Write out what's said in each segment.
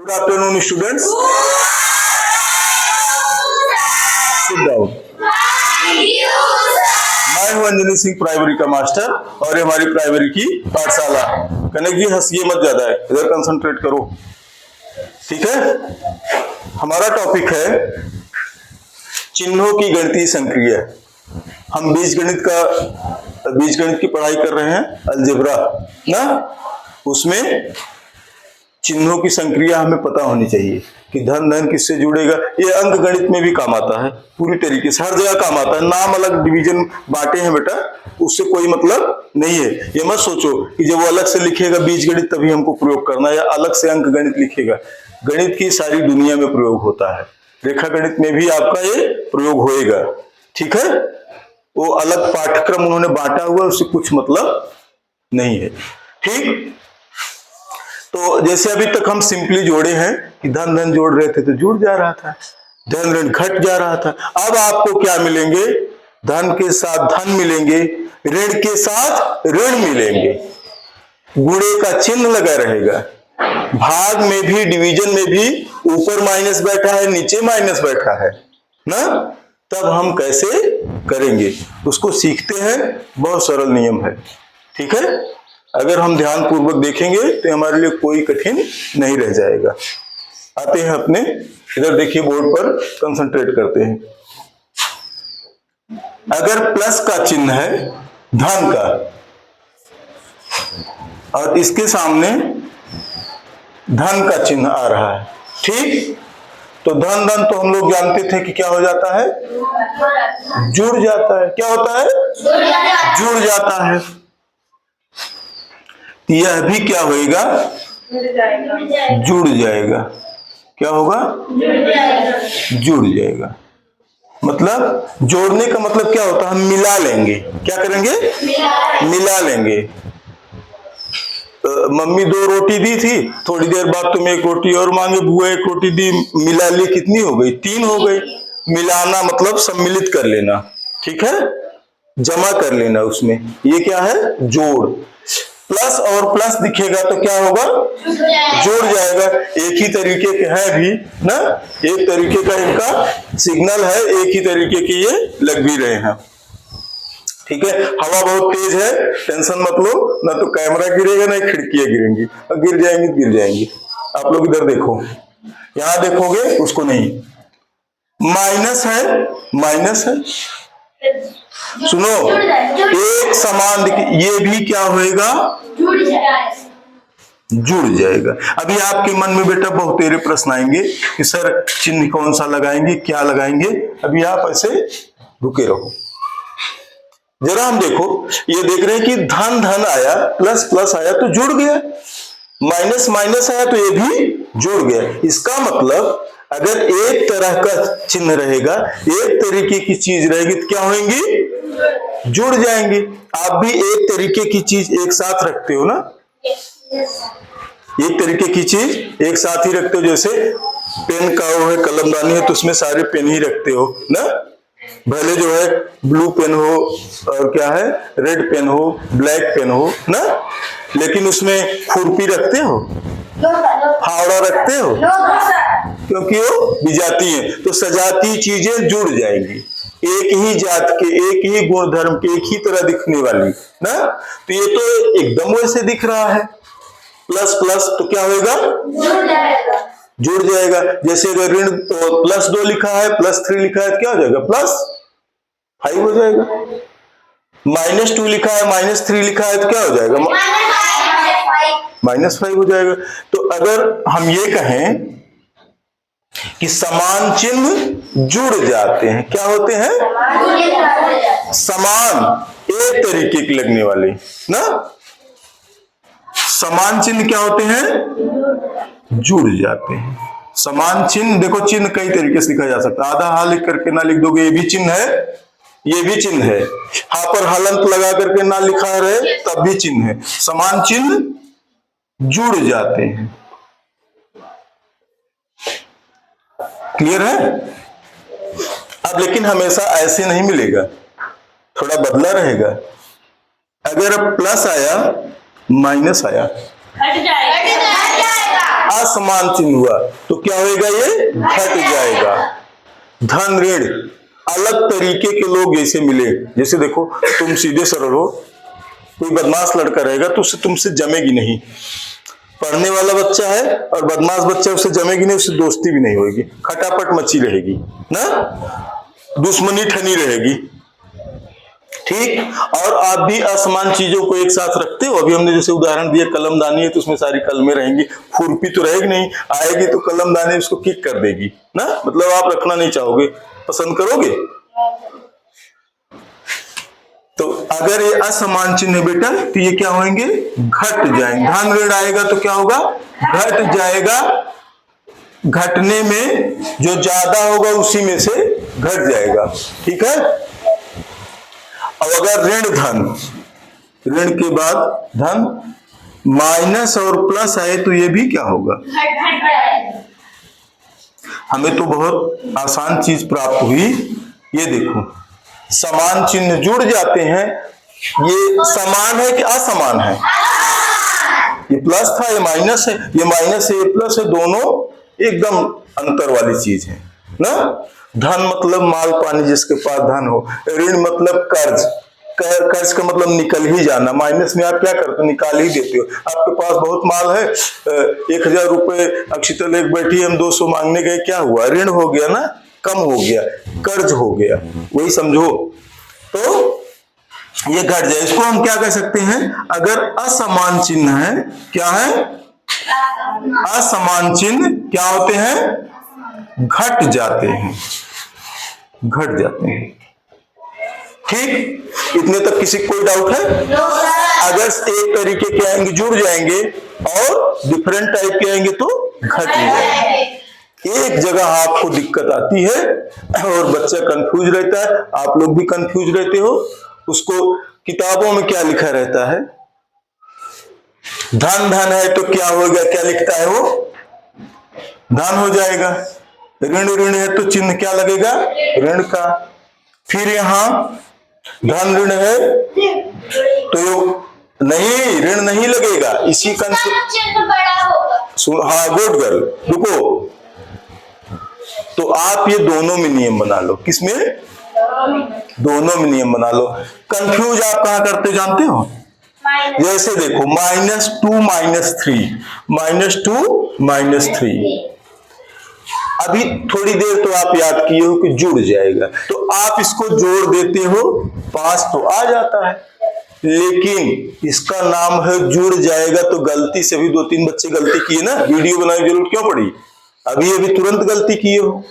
Good afternoon students, sit down. मैं हूं Anjani Singh, primary का मास्टर, और ये हमारी प्राइमरी की पाठशाला। कनक जी हंसिए मत ज्यादा है, इधर कंसंट्रेट करो, ठीक है। हमारा टॉपिक है चिन्हों की गणितीय संक्रिया। हम बीजगणित की पढ़ाई कर रहे हैं, अलजेब्रा ना। उसमें चिन्हों की संक्रिया हमें पता होनी चाहिए कि धन धन किससे जुड़ेगा। ये अंक गणित में भी काम आता है, पूरी तरीके से हर जगह काम आता है। नाम अलग डिवीजन बांटे हैं बेटा, उससे कोई मतलब नहीं है। ये मत सोचो कि जब वो अलग से लिखेगा बीजगणित तभी हमको प्रयोग करना है, या अलग से अंक गणित लिखेगा। गणित की सारी दुनिया में प्रयोग होता है, रेखा गणित में भी आपका ये प्रयोग होएगा, ठीक है। वो अलग पाठ्यक्रम उन्होंने बांटा हुआ, उससे कुछ मतलब नहीं है, ठीक। तो जैसे अभी तक हम सिंपली जोड़े हैं कि धन धन जोड़ रहे थे तो जुड़ जा रहा था, धन ऋण घट जा रहा था। अब आपको क्या मिलेंगे? धन के साथ धन मिलेंगे, ऋण के साथ ऋण मिलेंगे, गुणे का चिन्ह लगा रहेगा। भाग में भी डिवीजन में भी ऊपर माइनस बैठा है, नीचे माइनस बैठा है ना। तब हम कैसे करेंगे उसको सीखते हैं, बहुत सरल नियम है, ठीक है। अगर हम ध्यान पूर्वक देखेंगे तो हमारे लिए कोई कठिन नहीं रह जाएगा। आते हैं अपने इधर, देखिए बोर्ड पर कंसंट्रेट करते हैं। अगर प्लस का चिन्ह है धन का और इसके सामने धन का चिन्ह आ रहा है, ठीक। तो धन धन तो हम लोग जानते थे कि क्या हो जाता है, जुड़ जाता है। क्या होता है? जुड़ जाता है। यह भी क्या होएगा? जुड़ जाएगा। क्या होगा? जुड़ जाएगा। मतलब जोड़ने का मतलब क्या होता है? हम मिला लेंगे। क्या करेंगे? मिला लेंगे। मम्मी 2 रोटी दी थी, थोड़ी देर बाद तुम 1 रोटी और मांगे, बुआ 1 रोटी दी, मिला ली, कितनी हो गई? 3 हो गई। मिलाना मतलब सम्मिलित कर लेना, ठीक है, जमा कर लेना उसमें। ये क्या है? जोड़। प्लस और प्लस दिखेगा तो क्या होगा? जुड़ जाएगा। एक ही तरीके के हैं भी ना, एक तरीके का इनका सिग्नल है, एक ही तरीके के ये लग भी रहे हैं, ठीक है। हवा बहुत तेज है, टेंशन मत लो, ना तो कैमरा गिरेगा ना खिड़कियां गिरेंगी, और गिर जाएंगी गिर जाएंगी। आप लोग इधर देखो, यहां देखोगे उसको नहीं। माइनस है, माइनस है, सुनो, एक समान ये भी क्या होएगा? जुड़ जाएगा। अभी आपके मन में बेटा बहुत तेरे प्रश्न आएंगे कि सर चिन्ह कौन सा लगाएंगे, क्या लगाएंगे। अभी आप ऐसे रुके रहो, जरा हम देखो। ये देख रहे हैं कि धन धन आया, प्लस प्लस आया तो जुड़ गया, माइनस माइनस आया तो ये भी जुड़ गया। इसका मतलब अगर एक तरह का चिन्ह रहेगा, एक तरीके की चीज रहेगी तो क्या होंगी? जुड़ जाएंगे। आप भी एक तरीके की चीज एक साथ रखते हो ना, एक तरीके की चीज एक साथ ही रखते हो। जैसे पेन का वो है, कलमदानी है, तो उसमें सारे पेन ही रखते हो ना। भले जो है ब्लू पेन हो और क्या है रेड पेन हो, ब्लैक पेन हो ना, लेकिन उसमें खुरपी रखते हो, फावड़ा रखते हो, क्योंकि वो विजाती है। तो सजाती चीजें जुड़ जाएंगी, एक ही जात के, एक ही गुण धर्म के, एक ही तरह दिखने वाली ना। तो ये तो एकदम वैसे दिख रहा है। प्लस प्लस तो क्या होगा? जुड़ जाएगा। जैसे अगर ऋण +2 लिखा है, +3 लिखा है तो क्या हो जाएगा? +5 हो जाएगा। -2 लिखा है, -3 लिखा है तो क्या हो जाएगा? -5 हो जाएगा। तो अगर हम ये कहें कि समान चिन्ह जुड़ जाते हैं, क्या होते हैं? समान, एक तरीके की लगने वाले ना, समान चिन्ह क्या होते हैं? जुड़ जाते हैं। समान चिन्ह, देखो चिन्ह कई तरीके से लिखा जा सकता है। आधा हा लिख करके ना लिख दोगे, ये भी चिन्ह है, ये भी चिन्ह है। हा पर हलंत लगा करके ना लिखा रहे तब भी चिन्ह है। समान चिन्ह जुड़ जाते हैं। क्लियर है? अब लेकिन हमेशा ऐसे नहीं मिलेगा, थोड़ा बदला रहेगा। अगर प्लस आया माइनस आया, असमान चिन्ह हुआ तो क्या होगा, ये घट जाएगा। धन ऋण अलग तरीके के लोग जैसे मिले, जैसे देखो तुम सीधे सरल हो, कोई बदमाश लड़का रहेगा तो उससे तुमसे जमेगी नहीं, पढ़ने वाला बच्चा है और बदमाश बच्चा, उससे जमेगी नहीं, उससे दोस्ती भी नहीं होगी, खटापट मची रहेगी ना, दुश्मनी ठनी रहेगी। ठीक, और आप भी असमान चीजों को एक साथ रखते हो। अभी हमने जैसे उदाहरण दिया कलमदानी है तो उसमें सारी कलमें रहेंगी, खुरपी तो रहेगी नहीं, आएगी तो कलमदानी उसको किक कर देगी ना, मतलब आप रखना नहीं चाहोगे, पसंद करोगे। तो अगर ये असमान चिन्ह है बेटा तो ये क्या होंगे, घट जाएंगे। धन ऋण आएगा तो क्या होगा, घट जाएगा, घटने में जो ज्यादा होगा उसी में से घट जाएगा। ठीक है, अब अगर ऋण धन, ऋण के बाद धन माइनस और प्लस आए तो ये भी क्या होगा, हमें तो बहुत आसान चीज प्राप्त हुई। ये देखो समान चिन्ह जुड़ जाते हैं, ये समान है कि असमान है, ये प्लस था ये माइनस है, ये माइनस है ये प्लस है, दोनों एकदम अंतर वाली चीज है ना। धन मतलब माल पानी जिसके पास धन हो, ऋण मतलब कर्ज, कर्ज का मतलब निकल ही जाना, माइनस में आप क्या करते हो, निकाल ही देते हो। आपके पास बहुत माल है, 1000 रुपए अक्षितल एक बैठी, हम 200 मांगने गए, क्या हुआ, ऋण हो गया ना, कम हो गया, कर्ज हो गया, वही समझो। तो ये घट जाए, इसको हम क्या कह सकते हैं, अगर असमान चिन्ह है, क्या है, असमान चिन्ह क्या होते हैं, घट जाते हैं, घट जाते हैं। ठीक, इतने तक किसी कोई डाउट है? अगर एक तरीके के आएंगे जुड़ जाएंगे और डिफरेंट टाइप के आएंगे तो घट जाएंगे। एक जगह आपको दिक्कत आती है और बच्चा कंफ्यूज रहता है, आप लोग भी कंफ्यूज रहते हो, उसको किताबों में क्या लिखा रहता है, धन धन है तो क्या होगा, क्या लिखता है वो, धन हो जाएगा, ऋण ऋण है तो चिन्ह क्या लगेगा, ऋण का। फिर यहां धन ऋण है तो नहीं, ऋण नहीं लगेगा, इसी का हाँ गुड गर्ल, रुको, तो आप ये दोनों में नियम बना लो, किसमें, दोनों में नियम बना लो। कंफ्यूज आप कहां करते जानते हो, जैसे देखो -2 -3, -2 -3, अभी थोड़ी देर तो आप याद किए हो कि जुड़ जाएगा, तो आप इसको जोड़ देते हो, 5 तो आ जाता है, लेकिन इसका नाम है जुड़ जाएगा, तो गलती से भी 2-3 बच्चे गलती किए ना, वीडियो बनाने की जरूरत क्यों पड़ी, अभी तुरंत गलती किए हो।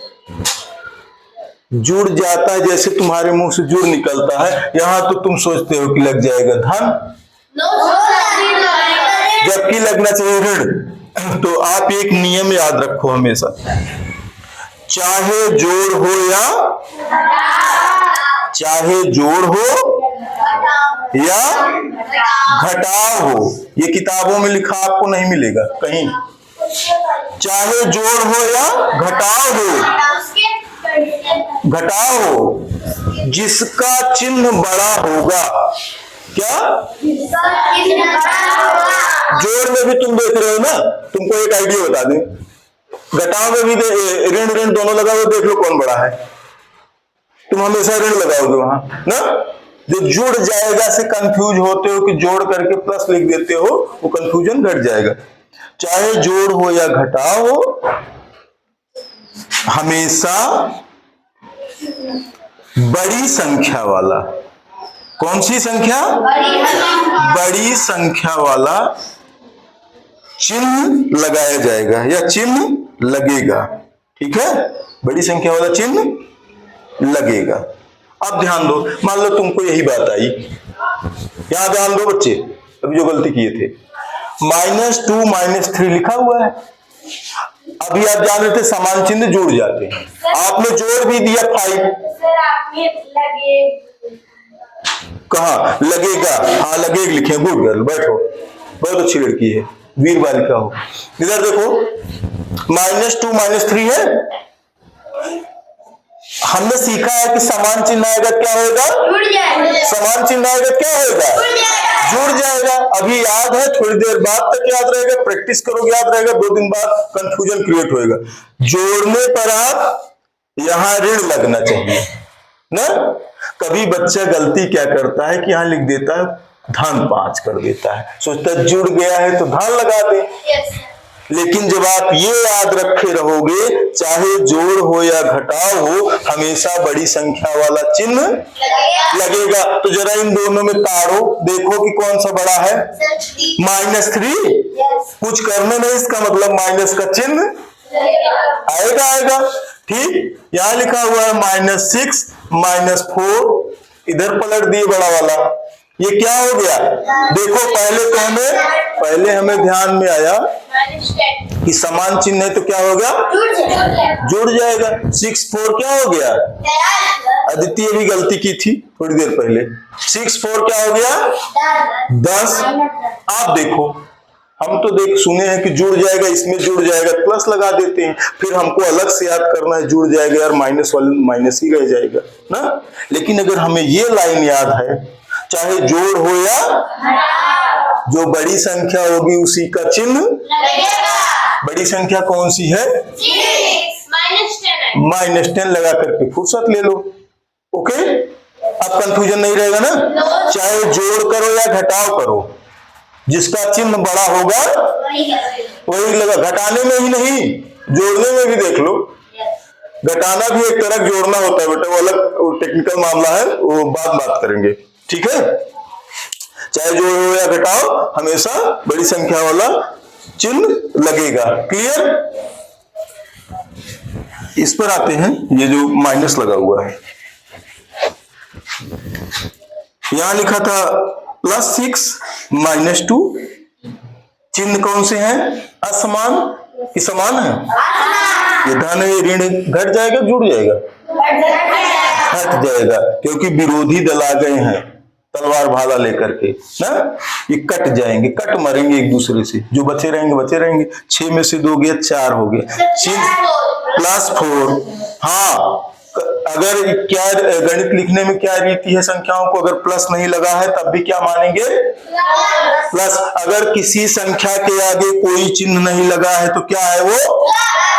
जुड़ जाता है, जैसे तुम्हारे मुंह से जुड़ निकलता है, यहां तो तुम सोचते हो कि लग जाएगा धन, जबकि लगना चाहिए ऋण। तो आप एक नियम याद रखो हमेशा, चाहे जोड़ हो या घटाव हो, ये किताबों में लिखा आपको नहीं मिलेगा कहीं, चाहे जोड़ हो या घटाव हो, जिसका चिन्ह बड़ा होगा, क्या, जोड़ में भी तुम देख रहे हो ना, तुमको एक आइडिया बता दें, घटाव में भी ऋण ऋण दोनों लगाओ, देख लो कौन बड़ा है, तुम हमेशा ऋण लगाओगे वहां ना। जो जुड़ जाएगा से कंफ्यूज होते हो कि जोड़ करके प्लस लिख देते हो, वो कंफ्यूजन घट जाएगा। चाहे जोड़ हो या घटाव हो, हमेशा बड़ी संख्या वाला, कौन सी संख्या, बड़ी संख्या वाला चिन्ह लगाया जाएगा या चिन्ह लगेगा। ठीक है, बड़ी संख्या वाला चिन्ह लगेगा। अब ध्यान दो, मान लो तुमको यही बात आई, यहां ध्यान दो बच्चे, अभी जो गलती किए थे, -2 -3 लिखा हुआ है, अभी आप जान रहे थे समान चिन्ह जुड़ जाते हैं, आपने जोड़ भी दिया 5, कहा लगेगा, हाँ लगेगा लिखे, गुड गर्ल, बैठो, बहुत अच्छी लड़की है, वीर बालिका हो। इधर देखो -2 -3 है, हमने सीखा है कि समान चिन्ह आएगा क्या होगा, समान चिन्ह आएगा क्या होगा, जुड़ जाएगा। अभी याद है, थोड़ी देर बाद तक याद रहेगा, प्रैक्टिस करोगे याद रहेगा, 2 दिन बाद कंफ्यूजन क्रिएट होएगा। जोड़ने पर आप यहां ऋण लगना चाहिए ना। कभी बच्चा गलती क्या करता है कि यहां लिख देता है धन 5 कर देता है, सोचता है जुड़ गया है तो धन लगा दे। लेकिन जब आप ये याद रखे रहोगे, चाहे जोड़ हो या घटाव हो, हमेशा बड़ी संख्या वाला चिन्ह लगेगा। तो जरा इन दोनों में तारो, देखो कि कौन सा बड़ा है, -3। कुछ करने नहीं, इसका मतलब माइनस का चिन्ह आएगा। ठीक, यहां लिखा हुआ है -6 -4, इधर पलट दिए बड़ा वाला, ये क्या हो गया। देखो पहले हमें ध्यान में आया कि समान चिन्ह है तो क्या होगा, जुड़ जाएगा। 6 4 क्या हो गया, अदिति भी गलती की थी थोड़ी देर पहले, 6 4 क्या हो गया, 10। आप देखो, हम तो सुने हैं कि जुड़ जाएगा, इसमें जुड़ जाएगा, प्लस लगा देते हैं, फिर हमको अलग से याद करना है जुड़ जाएगा यार, माइनस वाले माइनस ही रह जाएगा ना। लेकिन अगर हमें ये लाइन याद है, चाहे जोड़ हो या जो बड़ी संख्या होगी उसी का चिन्ह लगेगा। बड़ी संख्या कौन सी है, -10 लगा करके फुर्सत ले लो। ओके, अब कंफ्यूजन नहीं रहेगा ना। चाहे जोड़ करो या घटाव करो, जिसका चिन्ह बड़ा होगा वही लगा। घटाने में ही नहीं, जोड़ने में भी देख लो। घटाना भी एक तरह जोड़ना होता है बेटा, वो अलग टेक्निकल मामला है, वो बात करेंगे, ठीक है। चाहे जोड़ हो या घटाओ, हमेशा बड़ी संख्या वाला चिन्ह लगेगा। क्लियर। इस पर आते हैं, ये जो माइनस लगा हुआ है, यहां लिखा था +6 -2, चिन्ह कौन से हैं, असमान कि समान है। ये धन है, ऋण घट जाएगा, जुड़ जाएगा, हट जाएगा, क्योंकि विरोधी दल आ गए हैं तलवार भाला लेकर के ना। ये कट जाएंगे, कट मरेंगे एक दूसरे से, जो बचे रहेंगे। 6 में से 2 गया, 4 हो गया, +4। हाँ, अगर क्या गणित लिखने में क्या रीति है, संख्याओं को अगर प्लस नहीं लगा है तब भी क्या मानेंगे, प्लस। अगर किसी संख्या के आगे कोई चिन्ह नहीं लगा है तो क्या है, वो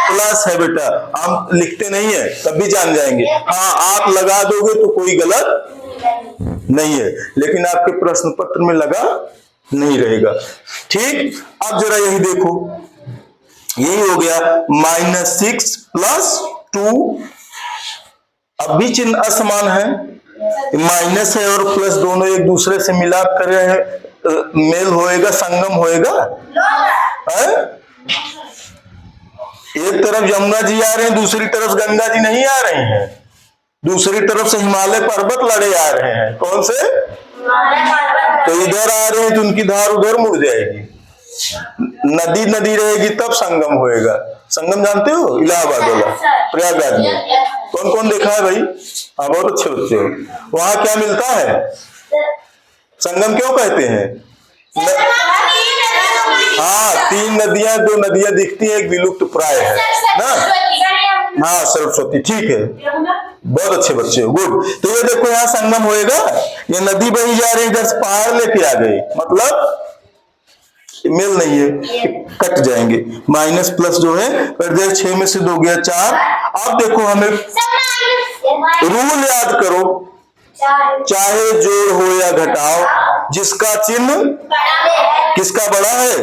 प्लस है बेटा। हम लिखते नहीं है तब भी जान जाएंगे। हाँ, आप लगा दोगे तो कोई गलत नहीं है, लेकिन आपके प्रश्न पत्र में लगा नहीं रहेगा। ठीक, अब जरा यही देखो, यही हो गया -6 + 2। अब भी चिन्ह असमान है, माइनस है और प्लस दोनों एक दूसरे से मिलाप कर रहे हैं, मेल होएगा, संगम होएगा। एक तरफ यमुना जी आ रहे हैं, दूसरी तरफ गंगा जी नहीं आ रहे हैं, दूसरी तरफ से हिमालय पर्वत लड़े आ रहे हैं। कौन से, तो इधर आ रहे हैं तो उनकी धार उधर मुड़ जाएगी, नदी रहेगी तब संगम होएगा। संगम जानते हो, इलाहाबाद वाला, प्रयागराज में। कौन कौन देखा है भाई? हाँ, बहुत अच्छे बच्चे हो। वहां क्या मिलता है, संगम क्यों कहते हैं? हाँ, 3 नदियां, 2 नदियां दिखती है, एक विलुप्त प्राय है ना। हाँ, सरस्वती, ठीक है, बहुत अच्छे बच्चे हो, गुड। तो ये देखो यहाँ संगम होएगा, ये नदी बही जा रही है, इधर से पहाड़ लेके आ गई, मतलब मेल नहीं है, कट जाएंगे। माइनस प्लस जो है कर दिया, 6 में से 2 गया 4। अब देखो हमें रूल याद करो, चाहे जोड़ हो या घटाओ, जिसका चिन्ह किसका बड़ा है,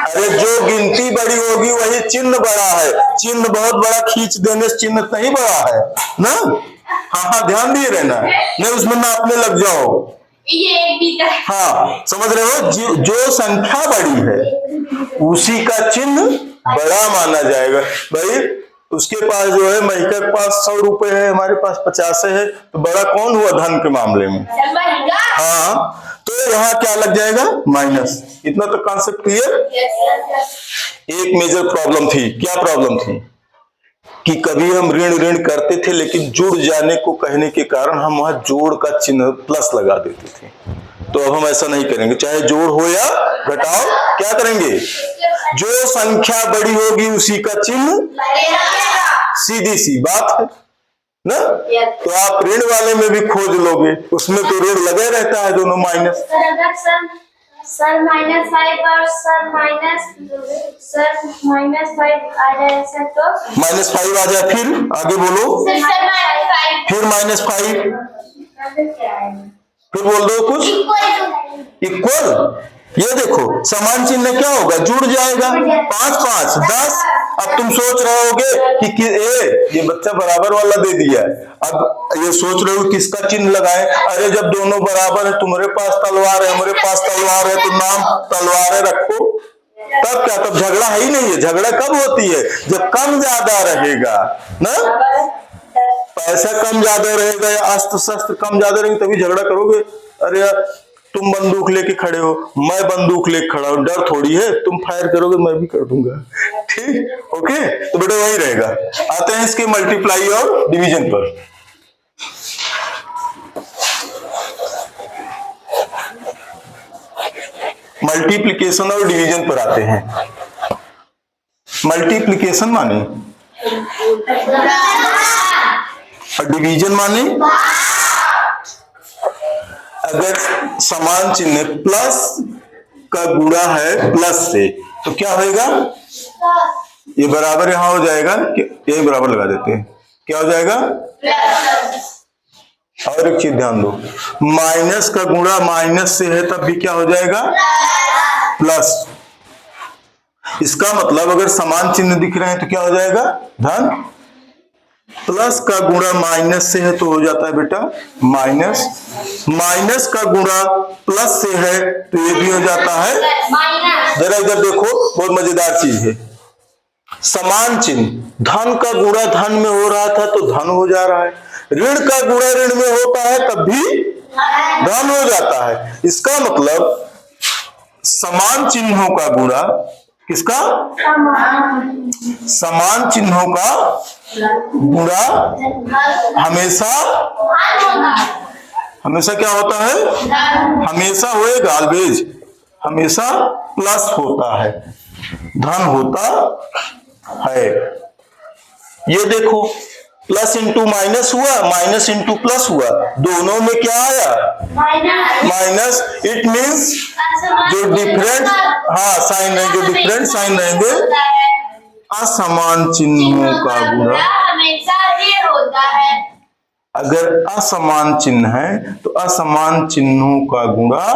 अरे जो गिनती बड़ी होगी वही चिन्ह बड़ा है। चिन्ह बहुत बड़ा खींच देने से चिन्ह नहीं बड़ा है ना। हाँ, ध्यान दिए रहना, नहीं उसमें नापने लग जाओ। हाँ, समझ रहे हो, जो संख्या बड़ी है उसी का चिन्ह बड़ा माना जाएगा। भाई उसके पास जो है, महिका के पास 100 रुपए है, हमारे पास 50 है, तो बड़ा कौन हुआ धन के मामले में? हाँ, तो यहाँ क्या लग जाएगा, माइनस। इतना तो कॉन्सेप्ट क्लियर। एक मेजर प्रॉब्लम थी, क्या प्रॉब्लम थी कि कभी हम ऋण करते थे, लेकिन जुड़ जाने को कहने के कारण हम वहां जोड़ का चिन्ह प्लस लगा देते थे। तो अब हम ऐसा नहीं करेंगे, चाहे जोड़ हो या घटाओ, क्या करेंगे, जो संख्या बड़ी होगी उसी का चिन्ह सीधी सी बात है ना। तो आप ऋण वाले में भी खोज लोगे, उसमें तो ऋण लगे रहता है दोनों माइनस। सर -5 और सर -5 आ जाए सर तो -5 आ जाए, फिर आगे बोलो। फिर -5, फिर बोल दो कुछ। इक्वल, ये देखो समान चिन्ह क्या होगा, जुड़ जाएगा। 5 5 10। अब तुम सोच रहे होगे कि ये बच्चा बराबर वाला दे दिया है, अब ये सोच रहे हो किसका चिन्ह लगाए। अरे जब दोनों बराबर है, तुम्हारे पास तलवार है, हमारे पास तलवार है, तो नाम तलवारें रखो। तब क्या, तब झगड़ा है ही नहीं है। झगड़ा कब होती है, जब कम ज्यादा रहेगा ना, पैसा कम ज्यादा रहेगा या अस्त्र शस्त्र कम ज्यादा रहेंगे तभी झगड़ा करोगे। अरे यार तुम बंदूक लेके खड़े हो, मैं बंदूक लेके खड़ा हूं, डर थोड़ी है, तुम फायर करोगे मैं भी कर दूंगा। ठीक, ओके, तो बेटा वही रहेगा। आते हैं इसके मल्टीप्लाई और डिवीजन पर। मल्टीप्लिकेशन और डिवीजन पर आते हैं। मल्टीप्लिकेशन माने और डिवीजन माने अगर समान चिन्ह प्लस का गुणा है प्लस से तो क्या होगा, ये बराबर यहां हो जाएगा, ये बराबर लगा देते हैं, क्या हो जाएगा। और एक चीज ध्यान दो, माइनस का गुणा माइनस से है तब भी क्या हो जाएगा, प्लस। इसका मतलब अगर समान चिन्ह दिख रहे हैं तो क्या हो जाएगा, धन। प्लस का गुणा माइनस से है तो हो जाता है बेटा माइनस। माइनस का गुणा प्लस से है तो ये भी हो जाता है। जरा इधर देखो, बहुत मजेदार चीज है। समान चिन्ह, धन का गुणा धन में हो रहा था तो धन हो जा रहा है, ऋण का गुणा ऋण में होता है तब भी धन हो जाता है। इसका मतलब समान चिन्हों का गुणा, किसका, समान चिन्हों का गुणा हमेशा हमेशा क्या होता है, हमेशा होएगा, ऑलवेज हमेशा प्लस होता है, धन होता है। ये देखो प्लस इंटू माइनस हुआ, माइनस इंटू प्लस हुआ, दोनों में क्या आया, माइनस। इट मीन्स जो डिफरेंट साइन रहेंगे, जो डिफरेंट साइन रहेंगे, असमान चिन्हों का गुणा हमेशा ऋण होता है। अगर असमान चिन्ह है तो असमान चिन्हों का गुणा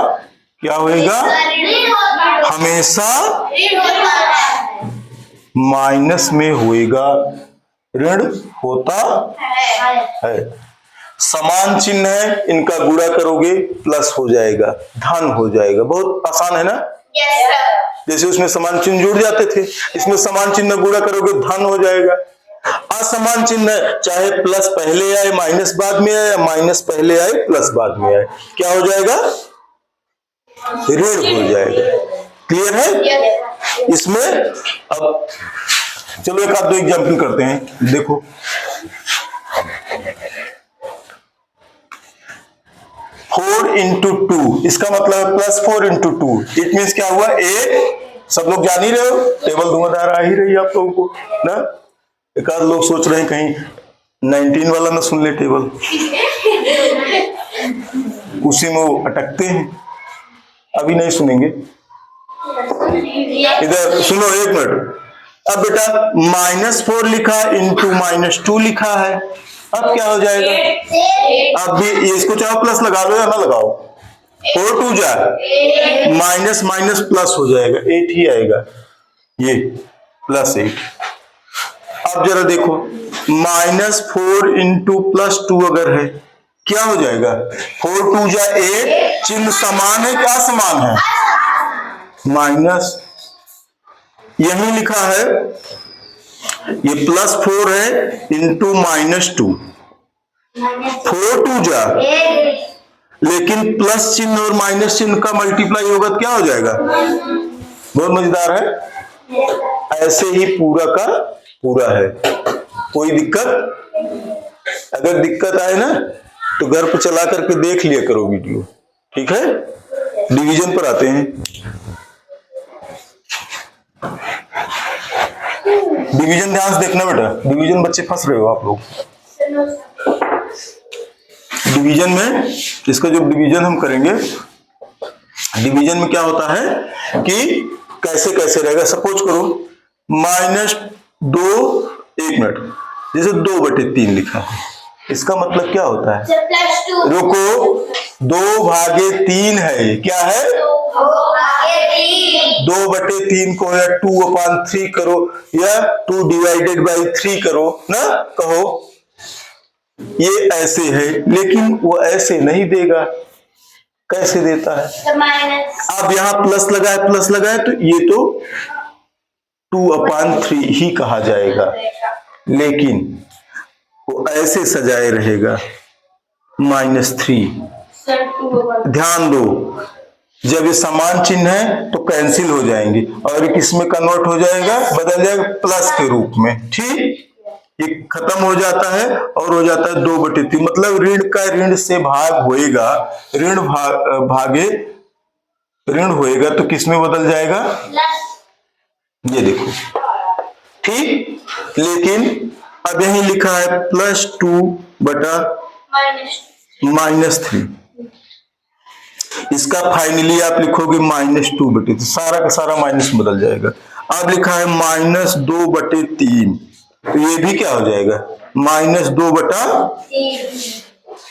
क्या होगा, हमेशा माइनस में होएगा, ऋण होता है। समान चिन्ह है, इनका गुणा करोगे प्लस हो जाएगा, धन हो जाएगा। बहुत आसान है ना। जैसे उसमें समान चिन्ह जुड़ जाते थे, इसमें समान चिन्ह गुणा करोगे धन हो जाएगा। असमान चिन्ह चाहे प्लस पहले आए माइनस बाद में आए, माइनस पहले आए प्लस बाद में आए, क्या हो जाएगा, ऋण हो जाएगा। क्लियर है। इसमें अब चलो एक आध दो एग्जाम्पल करते हैं। देखो 4 इंटू 2, इसका मतलब +4 इंटू 2, इट मीन्स क्या हुआ, 8। सब लोग जान ही रहे हो, टेबल धुआंधार आ ही रही है आप लोगों को ना। एक आध लोग सोच रहे हैं कहीं 19 वाला ना सुन ले टेबल, उसी में वो अटकते हैं। अभी नहीं सुनेंगे, इधर सुनो एक मिनट। अब बेटा -4 लिखा इंटू -2 लिखा है, अब क्या हो जाएगा, अब भी इसको चाहो प्लस लगा लो या ना लगाओ, 4 2 जा माइनस माइनस प्लस हो जाएगा, 8 ही आएगा, ये +8। अब जरा देखो -4 इंटू +2 अगर है क्या हो जाएगा, 4 2 जा 8, चिन्ह समान है क्या, समान है, माइनस यही लिखा है, ये +4 है इंटू -2, 4 2 जा, लेकिन प्लस चिन्ह और माइनस चिन्ह का मल्टीप्लाई होगा तो क्या हो जाएगा। बहुत मजेदार है। ऐसे ही पूरा का पूरा है, कोई दिक्कत, अगर दिक्कत आए ना तो घर पर चला करके देख लिया करो वीडियो, ठीक है। डिवीजन पर आते हैं। डिवीजन ध्यान से देखना बेटा, डिवीजन बच्चे फंस रहे हो आप लोग। डिवीजन में इसका जो डिवीजन हम करेंगे, डिवीजन में क्या होता है कि कैसे कैसे रहेगा। सपोज करो -2, 1 मिनट, जैसे 2/3 लिखा है, इसका मतलब क्या होता है? +2 रुको, 2/3 है, ये क्या है? 2/3 को या 2/3 करो या 2/3 करो ना, कहो ये ऐसे है, लेकिन वो ऐसे नहीं देगा। कैसे देता है? तो माइनस, अब यहां प्लस लगाए तो ये तो 2/3 ही कहा जाएगा, लेकिन वो ऐसे सजाए रहेगा -3। ध्यान दो, जब ये समान चिन्ह है तो कैंसिल हो जाएंगे और ये किस में कन्वर्ट हो जाएगा? बदल जाएगा प्लस के रूप में। ठीक, ये खत्म हो जाता है और हो जाता है 2/3, मतलब ऋण का ऋण से भाग होएगा, ऋण भागे ऋण होएगा तो किस में बदल जाएगा? ये देखो, ठीक। लेकिन अब यही लिखा है +2/-3, इसका फाइनली आप लिखोगे -2/3, तो सारा का सारा माइनस बदल जाएगा। अब लिखा है -2/3, तो ये भी क्या हो जाएगा? -2/3।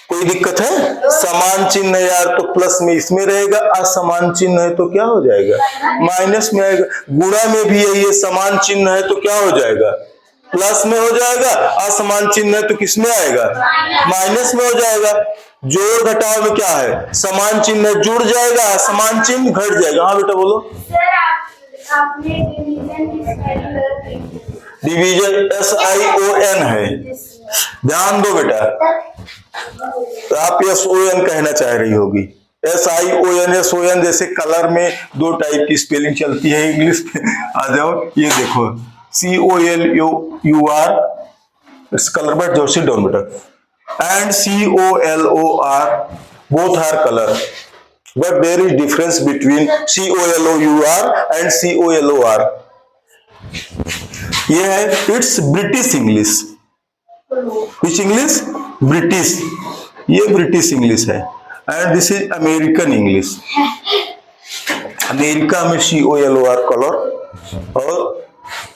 कोई दिक्कत है? समान चिन्ह है यार तो प्लस में इसमें रहेगा, असमान चिन्ह है तो क्या हो जाएगा? माइनस में आएगा। गुणा में भी ये समान चिन्ह है तो क्या हो जाएगा? प्लस में हो जाएगा। असमान चिन्ह है तो किस में आएगा? माइनस में हो जाएगा। जोड़ घटाव में क्या है? समान चिन्ह जुड़ जाएगा, असमान चिन्ह घट जाएगा। हाँ बेटा बोलो। सर आपने डिवीजन SION है, ध्यान दो बेटा। तो आप SON कहना चाह रही होगी। SION जैसे कलर में 2 टाइप की स्पेलिंग चलती है, इंग्लिश में आ जाओ। ये देखो COLOUR, इस कलर बट जो सिट डाउन बेटा, and COLOR, both are color, but there is difference between COLOUR and COLOR. ये है it's British English. Which English? British, ये ब्रिटिश इंग्लिश है। And this is American English. America में COLOR colour और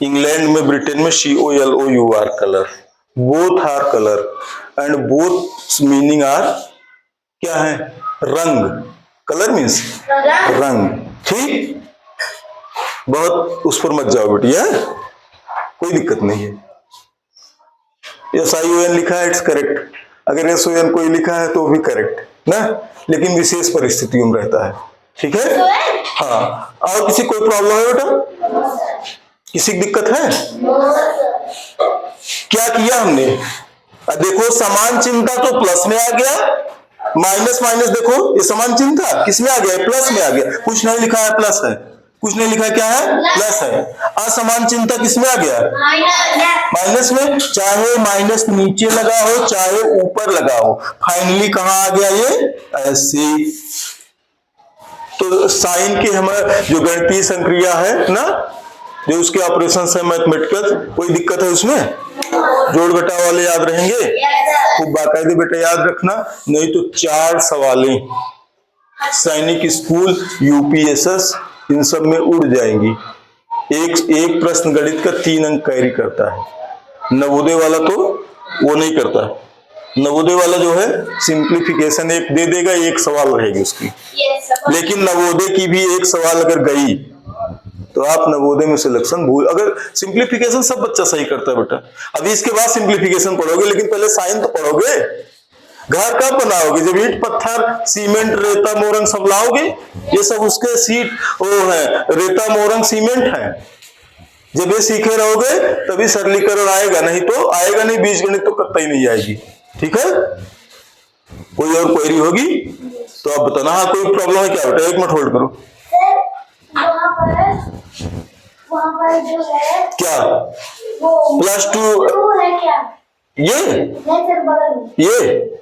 England में, Britain में COLOUR colour. Both are colour and both meaning are क्या है? रंग। कलर मीन्स रंग। ठीक, बहुत उस पर मत जाओ बेटी, है कोई दिक्कत नहीं है। SION लिखा है, इट्स करेक्ट। अगर SON कोई लिखा है तो भी करेक्ट ना, लेकिन विशेष परिस्थितियों में रहता है। ठीक है, हाँ। और किसी कोई प्रॉब्लम है बेटा? किसी की दिक्कत है? क्या किया हमने? देखो समान चिन्ह था तो प्लस में आ गया, माइनस माइनस देखो ये समान चिन्ह था, किस में आ गया? प्लस में आ गया। कुछ नहीं लिखा है प्लस है, कुछ नहीं लिखा है क्या है? प्लस है। असमान चिन्ह था किस में आ गया? माइनस में। चाहे माइनस नीचे लगा हो चाहे ऊपर लगा हो, फाइनली कहां आ गया? ये ऐसे। तो साइन की हमारा जो गणितीय संक्रिया है ना, जो उसके ऑपरेशन है मैथमेटिकल, कोई दिक्कत है उसमें? जोड़ घटाव वाले याद रहेंगे? खूब बाकायदे बेटा याद रखना, नहीं तो 4 सवालें सैनिक स्कूल, UPSS इन सब में उड़ जाएंगी। एक प्रश्न गणित का 3 अंक कैरी करता है। नवोदय वाला तो वो नहीं करता। नवोदय वाला जो है सिंप्लीफिकेशन एक दे देगा, 1 सवाल रहेगी उसकी। लेकिन नवोदय की भी 1 सवाल अगर गई तो आप नवोदय में सिलेक्शन भूल। अगर सिंप्लीफिकेशन सब बच्चा सही करता है बेटा, अभी इसके बाद सिंप्लीफिकेशन पढ़ोगे, लेकिन पहले साइन तो पढ़ोगे। घर कब बनाओगे? जब ईंट पत्थर सीमेंट रेता मोरंग सब लाओगे, ये सब उसके सीट वो है, रेता मोरंग सीमेंट है। जब ये सीखे रहोगे तभी सरलीकरण आएगा, नहीं तो आएगा नहीं। बीजगणित तो कतई नहीं आएगी। ठीक है, कोई और क्वेरी होगी तो आप बताना। हाँ, कोई प्रॉब्लम है क्या बेटा? 1 मिनट होल्ड करो। वहाँ पर जो है क्या वो +2 है क्या? ये बगल में ये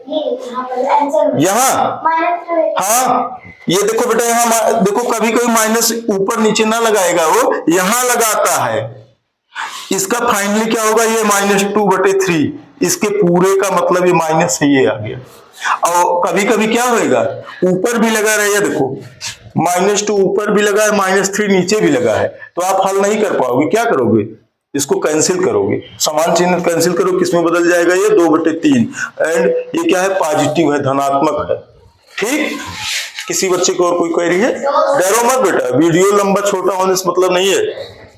यहाँ पर आंसर यहाँ -2 हाँ, ये देखो बेटा, यहाँ देखो कभी कोई माइनस ऊपर नीचे ना लगाएगा, वो यहाँ लगाता है। इसका फाइनली क्या होगा, ये -2/3, इसके पूरे का मतलब ये माइनस से ये आ गया। और कभी कभी क्या होगा, ऊपर भी लगा रहेगा, देखो -2 ऊपर भी लगा है, -3 नीचे भी लगा है, तो आप हल नहीं कर पाओगे। क्या करोगे, इसको कैंसिल करोगे, समान चिन्ह कैंसिल करो, किसमें बदल जाएगा ये 2/3। एंड ये क्या है, पॉजिटिव है, धनात्मक है। ठीक, किसी बच्चे को और कोई क्वेरी है? डरो मत बेटा, वीडियो लंबा छोटा होने से मतलब नहीं है,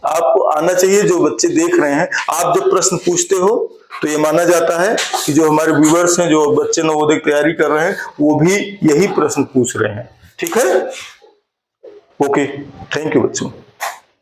आपको आना चाहिए। जो बच्चे देख रहे हैं, आप जब प्रश्न पूछते हो तो ये माना जाता है कि जो हमारे व्यूअर्स हैं, जो बच्चे नवोदय की तैयारी कर रहे हैं, वो भी यही प्रश्न पूछ रहे हैं। ठीक है, ओके, थैंक यू बच्चों।